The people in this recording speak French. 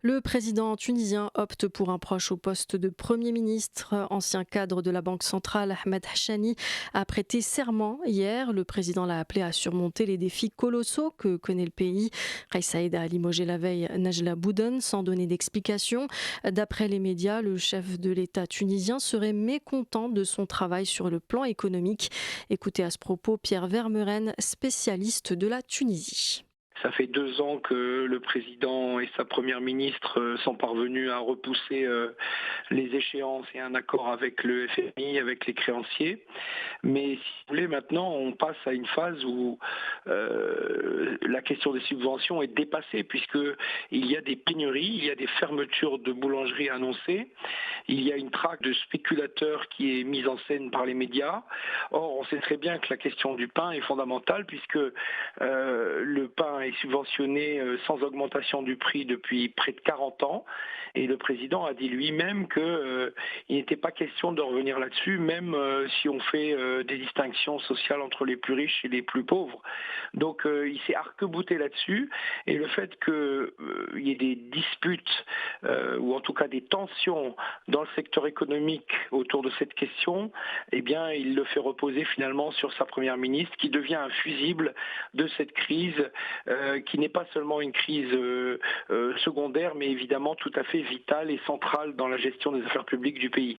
Le président tunisien opte pour un proche au poste de Premier ministre. Ancien cadre de la Banque centrale, Ahmed Hachani a prêté serment hier. Le président l'a appelé à surmonter les défis colossaux que connaît le pays. Kais Saïed a limogé la veille Najla Bouden sans donner d'explication. D'après les médias, le chef de l'État tunisien serait mécontent de son travail sur le plan économique. Écoutez à ce propos Pierre Vermeuren, spécialiste de la Tunisie. Ça fait 2 ans que le président et sa première ministre sont parvenus à repousser les échéances et un accord avec le FMI, avec les créanciers. Mais si vous voulez, maintenant, on passe à une phase où la question des subventions est dépassée, puisqu'il y a des pénuries, il y a des fermetures de boulangeries annoncées, il y a une traque de spéculateurs qui est mise en scène par les médias. Or, on sait très bien que la question du pain est fondamentale, puisque le pain est subventionné sans augmentation du prix depuis près de 40 ans. Et le président a dit lui-même qu'il n'était pas question de revenir là-dessus, même si on fait des distinctions sociales entre les plus riches et les plus pauvres. Donc il s'est arc-bouté là-dessus. Et le fait qu'il y ait des disputes, ou en tout cas des tensions dans le secteur économique autour de cette question, eh bien, il le fait reposer finalement sur sa première ministre, qui devient un fusible de cette crise, qui n'est pas seulement une crise secondaire, mais évidemment tout à fait vitale et centrale dans la gestion des affaires publiques du pays.